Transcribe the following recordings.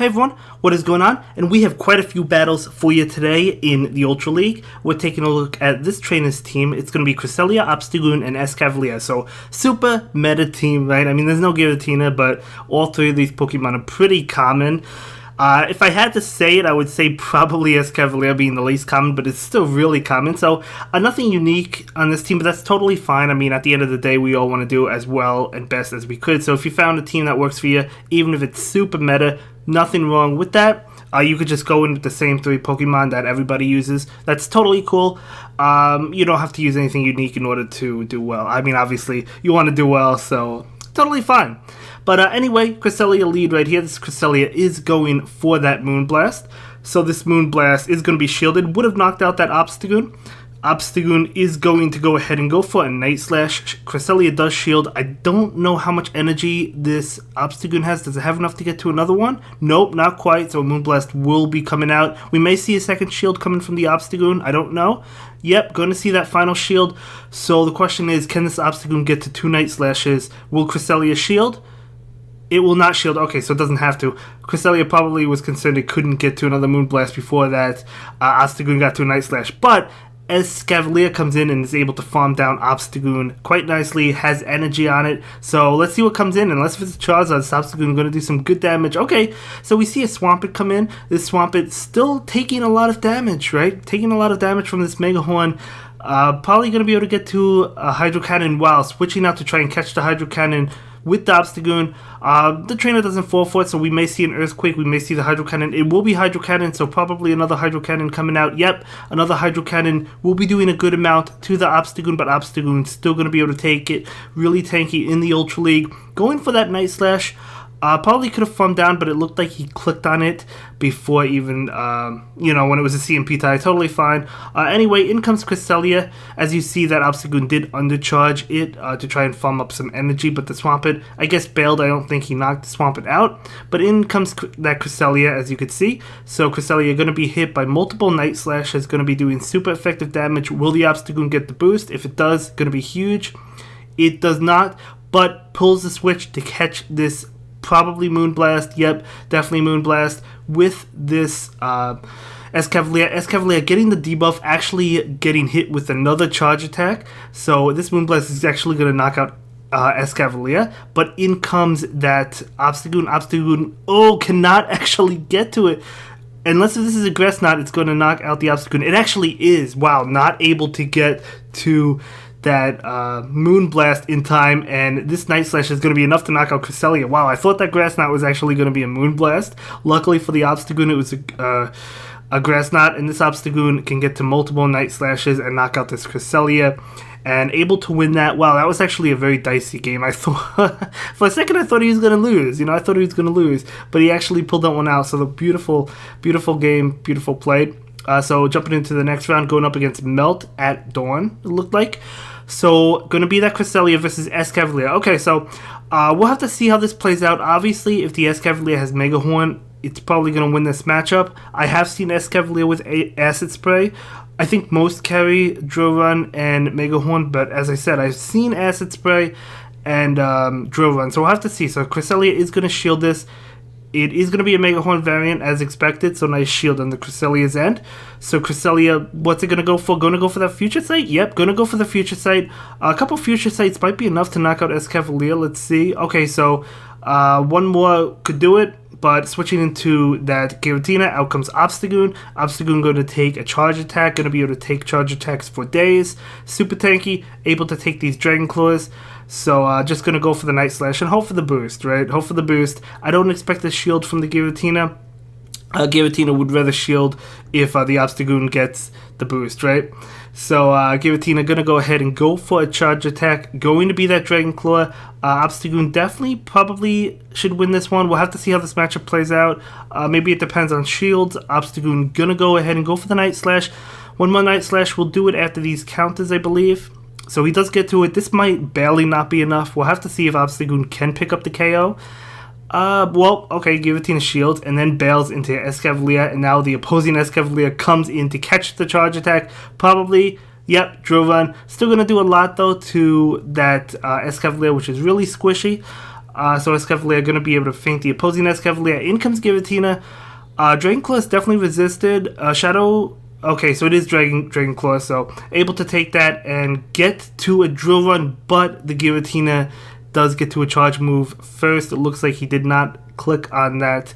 Hey everyone, what is going on? And we have quite a few battles for you today in the Ultra League. We're taking a look at this trainer's team. It's going to be Cresselia, Obstagoon, and Cavalier. So, super meta team, right? I mean, there's no Giratina, but all three of these Pokemon are pretty common. If I had to say it, I would say probably Cavalier being the least common, but it's still really common. So, nothing unique on this team, but that's totally fine. I mean, at the end of the day, we all want to do as well and best as we could. So, if you found a team that works for you, even if it's super meta, nothing wrong with that. You could just go in with the same three Pokemon that everybody uses. That's totally cool. You don't have to use anything unique in order to do well. I mean, obviously, you want to do well, so totally fine. But anyway, Cresselia lead right here. This Cresselia is going for that Moonblast. So this Moonblast is going to be shielded. Would have knocked out that Obstagoon. Obstagoon is going to go ahead and go for a Night Slash. Cresselia does shield. I don't know how much energy this Obstagoon has. Does it have enough to get to another one? Nope, not quite. So Moonblast will be coming out. We may see a second shield coming from the Obstagoon. I don't know. Yep, going to see that final shield. So the question is, can this Obstagoon get to 2 Night Slashes? Will Cresselia shield? It will not shield. Okay, so it doesn't have to. Cresselia probably was concerned it couldn't get to another Moonblast before that Obstagoon got to a Night Slash. But as Cavalier comes in and is able to farm down Obstagoon quite nicely, has energy on it. So let's see what comes in. Unless if it's a Charizard, this Obstagoon is going to do some good damage. Okay, so we see a Swampert come in. This Swampert still taking a lot of damage, right? Taking a lot of damage from this Mega Horn. Probably going to be able to get to a Hydro Cannon while switching out to try and catch the Hydro Cannon with the Obstagoon. The trainer doesn't fall for it, so we may see an Earthquake, we may see the Hydro Cannon. It will be Hydro Cannon, so probably another Hydro Cannon coming out. Yep, another Hydro Cannon will be doing a good amount to the Obstagoon, but Obstagoon's still going to be able to take it. Really tanky in the Ultra League. Going for that Night Slash. Probably could have farmed down, but it looked like he clicked on it before even, when it was a CMP tie. Totally fine. Anyway, in comes Cresselia. As you see, that Obstagoon did undercharge it to try and farm up some energy, but the Swampert, I guess, bailed. I don't think he knocked the Swampert out. But in comes that Cresselia, as you can see. So Cresselia going to be hit by multiple Night Slashes, going to be doing super effective damage. Will the Obstagoon get the boost? If it does, going to be huge. It does not, but pulls the switch to catch this probably Moonblast. Yep, definitely Moonblast with this Cavalier. Cavalier getting the debuff, actually getting hit with another charge attack. So this Moonblast is actually going to knock out Cavalier. But in comes that Obstagoon. Obstagoon, cannot actually get to it. Unless if this is a Grass Knot, it's going to knock out the Obstagoon. It actually is. Wow, not able to get to that Moonblast in time, and this Night Slash is going to be enough to knock out Cresselia. Wow, I thought that Grass Knot was actually going to be a Moonblast. Luckily for the Obstagoon, it was a Grass Knot, and this Obstagoon can get to multiple Night Slashes and knock out this Cresselia, and able to win that. Wow, that was actually a very dicey game. I thought, for a second, I thought he was going to lose. I thought he was going to lose, but he actually pulled that one out. So the beautiful, beautiful game, beautiful play. So jumping into the next round, going up against Melt at Dawn, it looked like. So, going to be that Cresselia versus Cavalier. Okay, so we'll have to see how this plays out. Obviously, if the Cavalier has Mega Horn, it's probably going to win this matchup. I have seen Cavalier with Acid Spray. I think most carry Drill Run and Mega Horn, but as I said, I've seen Acid Spray and Drill Run. So we'll have to see. So Cresselia is going to shield this. It is going to be a Mega Horn variant as expected, so nice shield on the Cresselia's end. So Cresselia, what's it going to go for? Going to go for that Future Sight? Yep, going to go for the Future Sight. A couple Future Sights might be enough to knock out Cavalier. Let's see. Okay, so one more could do it, but switching into that Giratina, out comes Obstagoon. Obstagoon going to take a Charge Attack, going to be able to take Charge Attacks for days. Super tanky, able to take these Dragon Claws. So just going to go for the Night Slash and hope for the boost, right? Hope for the boost. I don't expect a shield from the Giratina. Giratina would rather shield if the Obstagoon gets the boost, right? So Giratina going to go ahead and go for a charge attack. Going to be that Dragon Claw. Obstagoon definitely probably should win this one. We'll have to see how this matchup plays out. Maybe it depends on shields. Obstagoon going to go ahead and go for the Night Slash. One more Night Slash will do it after these counters, I believe. So he does get to it. This might barely not be enough. We'll have to see if Obstagoon can pick up the KO. Okay, Giratina shields and then bails into Cavalier, and now the opposing Cavalier comes in to catch the charge attack. Probably, yep, Drill Run. Still going to do a lot, though, to that Cavalier, which is really squishy. So Cavalier going to be able to feint the opposing Cavalier. In comes Giratina. Dragon Claw is definitely resisted. Shadow... Okay, so it is Dragon Claw, so able to take that and get to a drill run, but the Giratina does get to a charge move first. It looks like he did not click on that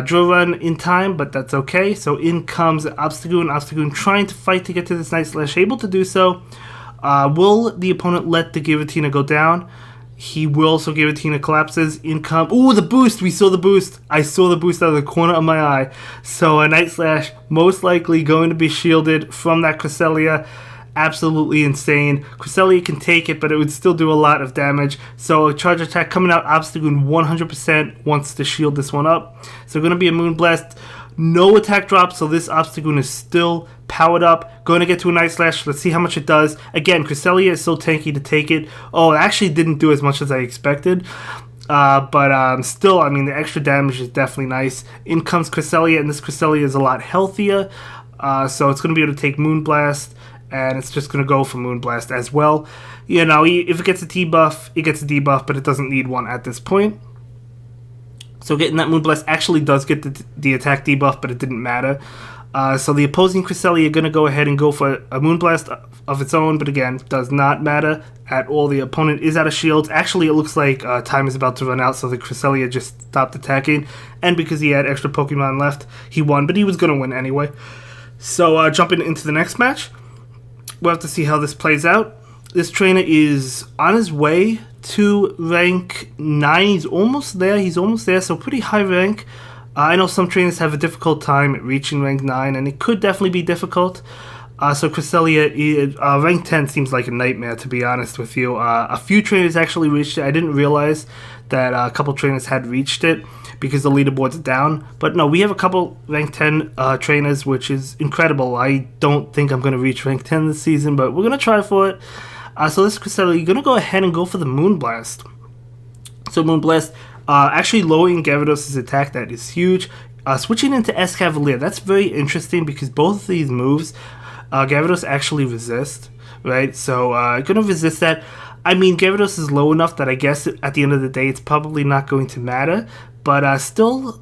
drill run in time, but that's okay. So in comes Obstagoon. Obstagoon trying to fight to get to this Night Slash, able to do so. Will the opponent let the Giratina go down? He will, so Giratina collapses. In come... Ooh, the boost! We saw the boost. I saw the boost out of the corner of my eye. So a Night Slash most likely going to be shielded from that Cresselia. Absolutely insane. Cresselia can take it, but it would still do a lot of damage. So a charge attack coming out. Obstagoon 100% wants to shield this one up. So going to be a Moonblast. No attack drop, so this Obstagoon is still powered up. Going to get to a Night Slash. Let's see how much it does. Again, Cresselia is so tanky to take it. Oh, it actually didn't do as much as I expected. But still, I mean, the extra damage is definitely nice. In comes Cresselia, and this Cresselia is a lot healthier. So it's going to be able to take Moonblast. And it's just going to go for Moonblast as well. You know, if it gets a T-buff, it gets a debuff, but it doesn't need one at this point. So getting that Moonblast actually does get the attack debuff, but it didn't matter. So the opposing Cresselia are going to go ahead and go for a Moonblast of its own, but again, does not matter at all. The opponent is out of shields. Actually, it looks like time is about to run out, so the Cresselia just stopped attacking. And because he had extra Pokemon left, he won, but he was going to win anyway. So jumping into the next match. We'll have to see how this plays out. This trainer is on his way to rank 9. He's almost there, so pretty high rank. I know some trainers have a difficult time reaching rank 9, and it could definitely be difficult. So Cresselia, rank 10 seems like a nightmare, to be honest with you. A few trainers actually reached it. I didn't realize that a couple trainers had reached it because the leaderboard's down. But no, we have a couple rank 10 trainers, which is incredible. I don't think I'm going to reach rank 10 this season, but we're going to try for it. So this Cresselia, you're going to go ahead and go for the Moonblast. So Moonblast, actually lowering Gyarados' attack, that is huge. Switching into Cavalier, that's very interesting because both of these moves, Gyarados actually resist, right? So going to resist that. I mean, Gyarados is low enough that I guess at the end of the day, it's probably not going to matter. But still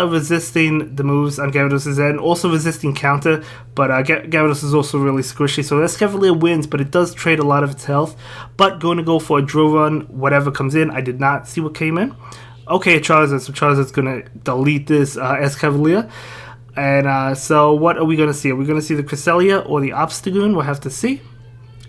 resisting the moves on Gyarados' end, also resisting counter, but Gyarados is also really squishy, so Cavalier wins, but it does trade a lot of its health. But going to go for a drill run, whatever comes in. I did not see what came in. Okay, Charizard, so Charizard's going to delete this Cavalier. And so what are we going to see? Are we going to see the Cresselia or the Obstagoon? We'll have to see.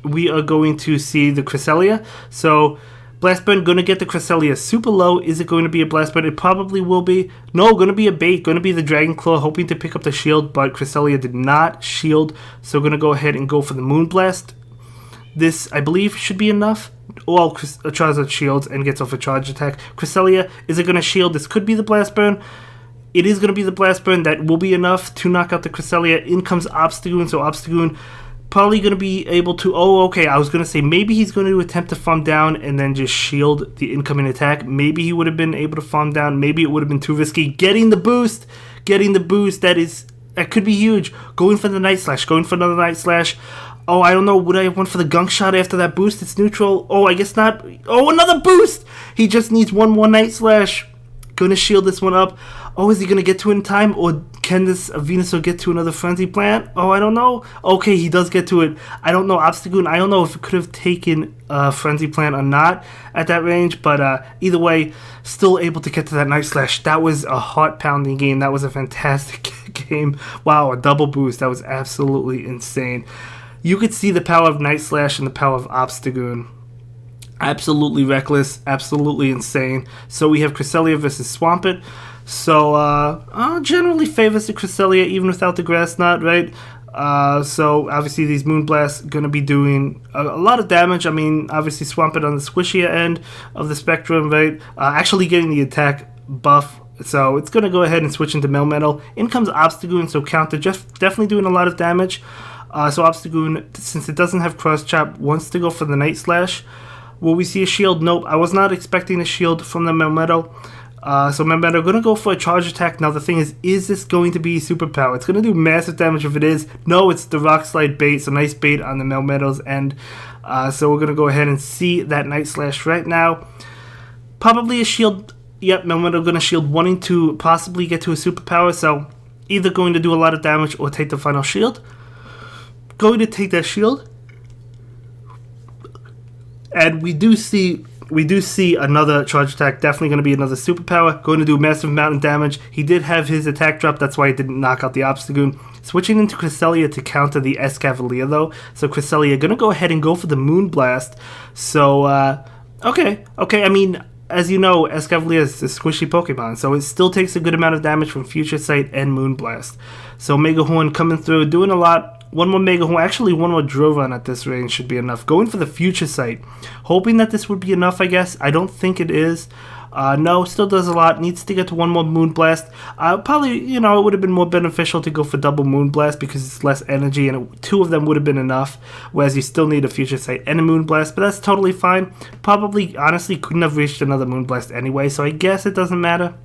We are going to see the Cresselia. So Blast Burn, going to get the Cresselia super low. Is it going to be a Blast Burn? It probably will be. No, going to be a bait. Going to be the Dragon Claw, hoping to pick up the shield, but Cresselia did not shield. So going to go ahead and go for the Moonblast. This, I believe, should be enough. Well, Charizard shields and gets off a charge attack. Cresselia, is it going to shield? This could be the Blast Burn. It is going to be the Blast Burn. That will be enough to knock out the Cresselia. In comes Obstagoon. So Obstagoon probably going to be able to... Oh, okay, I was going to say maybe he's going to attempt to farm down and then just shield the incoming attack. Maybe he would have been able to farm down. Maybe it would have been too risky. Getting the boost, that could be huge. Going for the Night Slash, going for another Night Slash. Oh, I don't know. Would I have went for the Gunk Shot after that boost? It's neutral. Oh, I guess not. Oh, another boost! He just needs one more Night Slash. Going to shield this one up. Oh, is he going to get to it in time? Or can this Venusaur get to another Frenzy Plant? Oh, I don't know. Okay, he does get to it. I don't know. Obstagoon, I don't know if it could have taken Frenzy Plant or not at that range. But either way, still able to get to that Night Slash. That was a heart-pounding game. That was a fantastic game. Wow, a double boost. That was absolutely insane. You could see the power of Night Slash and the power of Obstagoon. Absolutely reckless, absolutely insane. So we have Cresselia versus Swampert. So generally favors the Cresselia even without the Grass Knot, right? So obviously these Moonblasts going to be doing a lot of damage. I mean, obviously Swampert on the squishier end of the spectrum, right? Actually getting the attack buff. So it's going to go ahead and switch into Melmetal. In comes Obstagoon, so counter, just definitely doing a lot of damage. So Obstagoon, since it doesn't have Cross Chop, wants to go for the Night Slash. Will we see a shield? Nope. I was not expecting a shield from the Melmetal. So Melmetal going to go for a charge attack. Now the thing is this going to be superpower? It's going to do massive damage if it is. No, it's the Rock Slide bait. So nice bait on the Melmetal's end. So we're going to go ahead and see that Night Slash right now. Probably a shield. Yep, Melmetal going to shield, wanting to possibly get to a superpower. So either going to do a lot of damage or take the final shield. Going to take that shield. And we do see another charge attack. Definitely going to be another superpower. Going to do massive amount of damage. He did have his attack drop. That's why he didn't knock out the Obstagoon. Switching into Cresselia to counter the Cavalier though. So Cresselia going to go ahead and go for the Moonblast. So, okay. I mean, as you know, Cavalier is a squishy Pokemon. So it still takes a good amount of damage from Future Sight and Moonblast. So Mega Horn coming through, doing a lot. One more Mega Horn, actually one more Drovan at this range should be enough. Going for the Future Sight. Hoping that this would be enough, I guess. I don't think it is. No, still does a lot. Needs to get to one more Moonblast. Probably, it would have been more beneficial to go for double Moonblast because it's less energy and two of them would have been enough. Whereas you still need a Future Sight and a Moonblast, but that's totally fine. Probably, honestly, couldn't have reached another Moonblast anyway, so I guess it doesn't matter.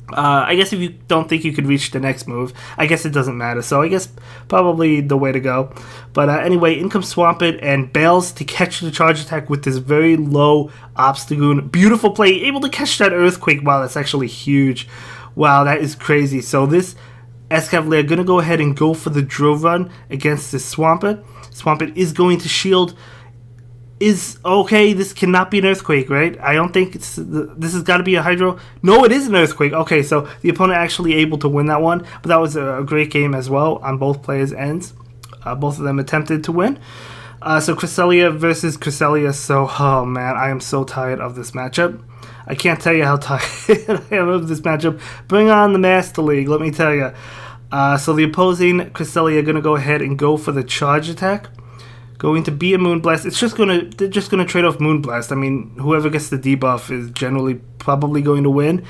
I guess if you don't think you could reach the next move, I guess it doesn't matter. So I guess probably the way to go. But anyway, in comes Swampert and bails to catch the charge attack with this very low Obstagoon. Beautiful play, able to catch that Earthquake. Wow, that's actually huge. Wow, that is crazy. So this Cavalier going to go ahead and go for the Drovan against this Swampert. Swampert is going to shield. Is okay, this cannot be an Earthquake, right? I don't think this has got to be a Hydro. No, it is an Earthquake. Okay, so the opponent actually able to win that one, but that was a great game as well on both players' ends. Both of them attempted to win. So Cresselia versus Crecelius. So, oh man, I am so tired of this matchup. I can't tell you how tired I am of this matchup. Bring on the Master League, let me tell you. So the opposing Cresselia going to go ahead and go for the charge attack. Going to be a Moonblast. They're just gonna trade off Moonblast. I mean, whoever gets the debuff is generally probably going to win.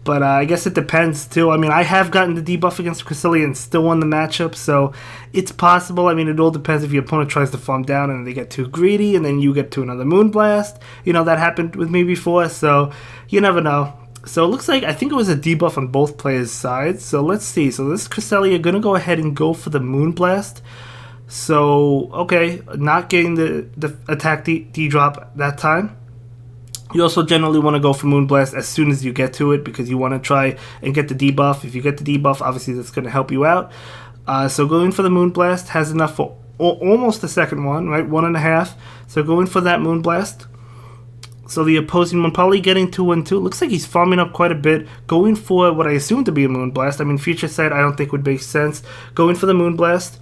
But I guess it depends too. I mean, I have gotten the debuff against Cresselia and still won the matchup, so it's possible. I mean, it all depends if your opponent tries to farm down and they get too greedy and then you get to another Moonblast. That happened with me before, so you never know. So it looks like, I think it was a debuff on both players' sides. So let's see. So this Cresselia gonna go ahead and go for the Moonblast. So, okay, not getting the attack D-drop that time. You also generally want to go for Moonblast as soon as you get to it because you want to try and get the debuff. If you get the debuff, obviously that's going to help you out. So going for the Moonblast has enough for almost the second one, right? 1.5. So going for that Moonblast. So the opposing one probably getting 2 and 2. Looks like he's farming up quite a bit. Going for what I assume to be a Moonblast. I mean, Future Sight I don't think would make sense. Going for the Moonblast.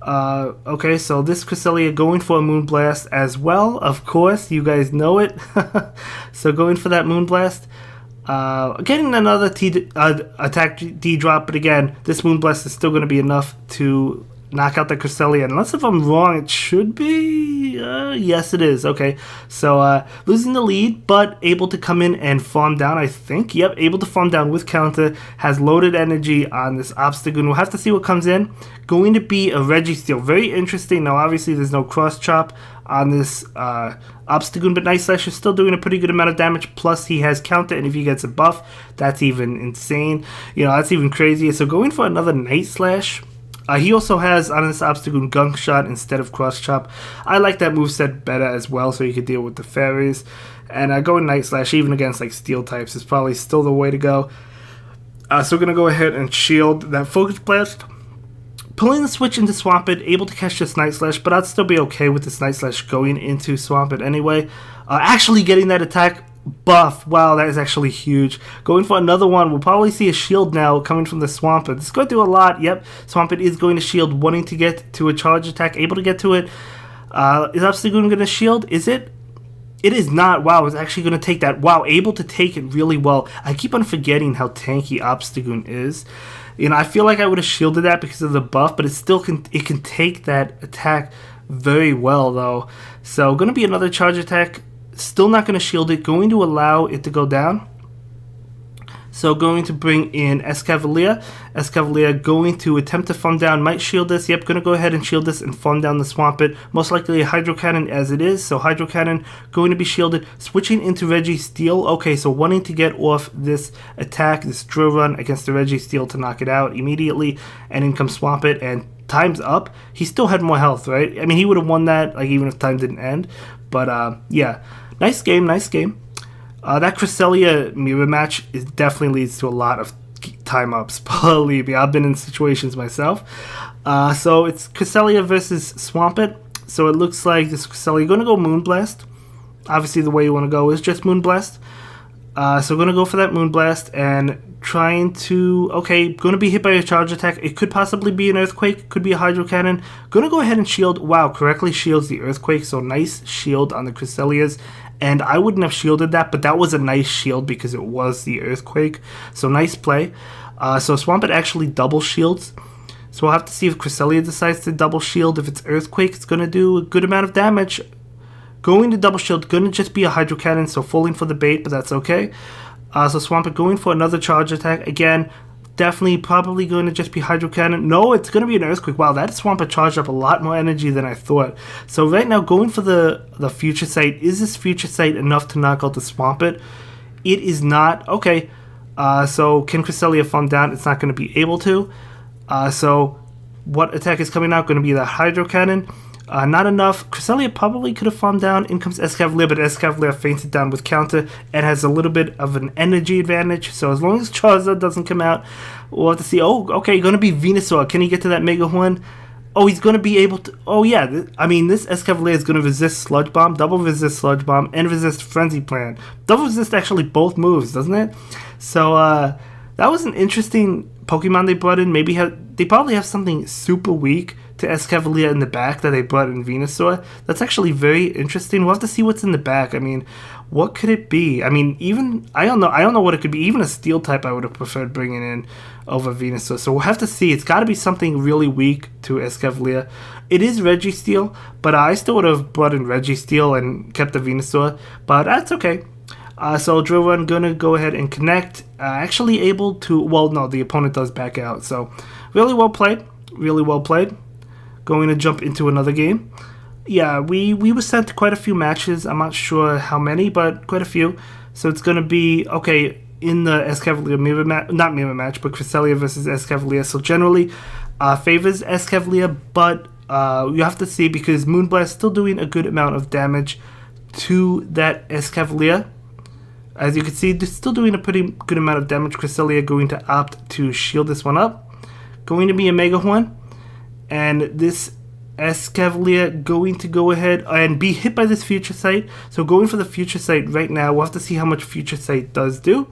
Okay, so this Cresselia going for a Moonblast as well. Of course, you guys know it. So going for that Moonblast. Getting another attack D-drop, but again, this Moonblast is still going to be enough to knock out the Cresselia. Unless if I'm wrong, it should be... yes, it is. Okay, so losing the lead, but able to come in and farm down, I think. Yep, able to farm down with counter. Has loaded energy on this Obstagoon. We'll have to see what comes in. Going to be a Registeel. Very interesting. Now, obviously, there's no cross chop on this Obstagoon, but Night Slash is still doing a pretty good amount of damage. Plus, he has counter, and if he gets a buff, that's even insane. That's even crazier. So going for another Night Slash. He also has on this Obstagoon Gunk Shot instead of Cross Chop. I like that moveset better as well, so you can deal with the fairies. And going Night Slash, even against like Steel types, is probably still the way to go. So we're going to go ahead and shield that Focus Blast. Pulling the switch into Swampert, able to catch this Night Slash, but I'd still be okay with this Night Slash going into Swampert anyway. Actually getting that attack buff. Wow, that is actually huge. Going for another one. We'll probably see a shield now coming from the Swampert. It's going to do a lot. Yep, Swampert is going to shield, wanting to get to a charge attack. Able to get to it. Is Obstagoon going to shield? Is it? It is not. Wow, it's actually going to take that. Wow, able to take it really well. I keep on forgetting how tanky Obstagoon is. I feel like I would have shielded that because of the buff, but it still can take that attack very well, though. So, going to be another charge attack. Still not going to shield it. Going to allow it to go down. So going to bring in Cavalier. Cavalier going to attempt to farm down. Might shield this. Yep, going to go ahead and shield this and farm down the Swampert. Most likely a Hydro Cannon as it is. So Hydro Cannon going to be shielded. Switching into Registeel. Okay, so wanting to get off this attack, this drill run against the Registeel to knock it out immediately. And in comes Swampert and time's up. He still had more health, right? I mean, he would have won that, like, even if time didn't end. But, yeah. Nice game, nice game. That Cresselia mirror match definitely leads to a lot of time ups. Believe me, I've been in situations myself. So it's Cresselia versus Swampert. So it looks like this Cresselia going to go Moonblast. Obviously, the way you want to go is just Moonblast. So we're going to go for that Moonblast and trying to... Okay, going to be hit by a charge attack. It could possibly be an Earthquake. Could be a Hydro Cannon. Going to go ahead and shield. Wow, correctly shields the Earthquake. So nice shield on the Crecelias. And I wouldn't have shielded that, but that was a nice shield because it was the Earthquake. So nice play. So Swampert actually double shields. So we'll have to see if Cresselia decides to double shield. If it's Earthquake, it's going to do a good amount of damage. Going to double shield, going to just be a Hydro Cannon, so falling for the bait, but that's okay. So Swampert going for another charge attack. Again, definitely probably going to just be Hydro Cannon. No, it's going to be an Earthquake. Wow, that Swampert charged up a lot more energy than I thought. So right now, going for the Future Sight. Is this Future Sight enough to knock out the Swampert? It is not. Okay, so can Cresselia farm down? It's not going to be able to. So what attack is coming out? Going to be the Hydro Cannon. Not enough. Cresselia probably could have farmed down. In comes Cavalier, but Cavalier fainted down with counter and has a little bit of an energy advantage. So as long as Charizard doesn't come out, we'll have to see. Oh, okay, going to be Venusaur. Can he get to that Mega Horn? Oh, he's going to be able to... Oh, yeah. I mean, this Cavalier is going to resist Sludge Bomb, double resist Sludge Bomb, and resist Frenzy Plant. Double resist actually both moves, doesn't it? So, that was an interesting Pokemon they brought in. Maybe they probably have something super weak to Cavalier in the back that they brought in Venusaur. That's actually very interesting. We'll have to see what's in the back. I mean, what could it be? I mean, even I don't know what it could be. Even a Steel type I would have preferred bringing in over Venusaur. So we'll have to see. It's got to be something really weak to Cavalier. It is Registeel, but I still would have brought in Registeel and kept the Venusaur. But that's okay. So Drill Run gonna go ahead and connect. Actually able to... Well, no, the opponent does back out. So really well played. Really well played. Going to jump into another game. Yeah, we were sent quite a few matches. I'm not sure how many, but quite a few. So it's going to be, okay, in the Cavalier mirror match, not mirror match, but Cresselia versus Cavalier. So generally favors Cavalier, but you have to see because Moonblast is still doing a good amount of damage to that Cavalier. As you can see, they're still doing a pretty good amount of damage. Cresselia going to opt to shield this one up. Going to be a Mega Horn. And this Cavalier going to go ahead and be hit by this Future Sight. So going for the Future Sight right now. We'll have to see how much Future Sight does do.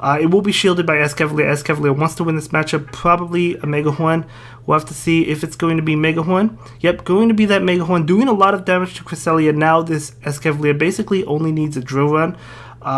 It will be shielded by Cavalier. Cavalier wants to win this matchup. Probably a Mega Horn. We'll have to see if it's going to be Mega Horn. Yep, going to be that Mega Horn. Doing a lot of damage to Cresselia. Now this Cavalier basically only needs a Drill Run.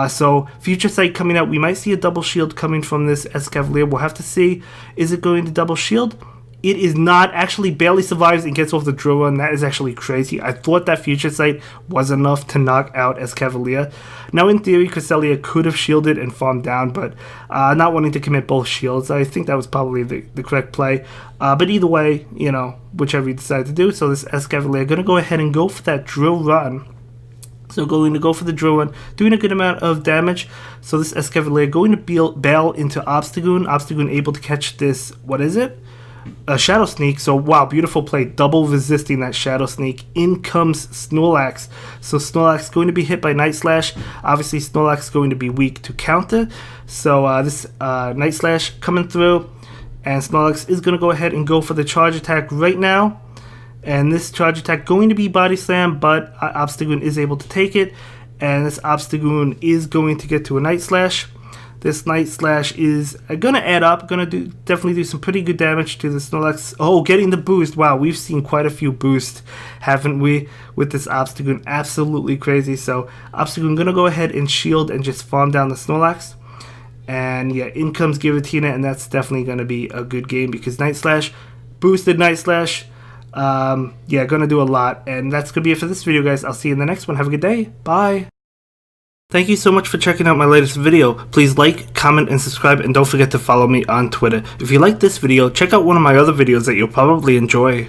So Future Sight coming out. We might see a double shield coming from this Cavalier. We'll have to see. Is it going to double shield? It is not. Actually barely survives and gets off the Drill Run. That is actually crazy. I thought that Future Sight was enough to knock out Cavalier. Now in theory Cresselia could have shielded and farmed down, but not wanting to commit both shields. I think that was probably the correct play. But either way, you know, whichever you decide to do. So this Cavalier going to go ahead and go for that Drill Run. So going to go for the Drill Run, doing a good amount of damage. So this Cavalier going to bail into Obstagoon. Obstagoon able to catch this, what is it? A Shadow Sneak. So wow, beautiful play, double resisting that Shadow Sneak. In comes Snorlax. So Snorlax going to be hit by Night Slash. Obviously Snorlax is going to be weak to counter. So this Night Slash coming through, and Snorlax is going to go ahead and go for the charge attack right now. And this charge attack going to be Body Slam, but Obstagoon is able to take it, and this Obstagoon is going to get to a Night Slash. This Night Slash is going to add up, going to definitely do some pretty good damage to the Snorlax. Oh, getting the boost. Wow, we've seen quite a few boosts, haven't we, with this Obstagoon. Absolutely crazy. So Obstagoon going to go ahead and shield and just farm down the Snorlax. And yeah, in comes Giratina, and that's definitely going to be a good game because Night Slash, boosted Night Slash. Yeah, going to do a lot. And that's going to be it for this video, guys. I'll see you in the next one. Have a good day. Bye. Thank you so much for checking out my latest video. Please like, comment, and subscribe, and don't forget to follow me on Twitter. If you like this video, check out one of my other videos that you'll probably enjoy.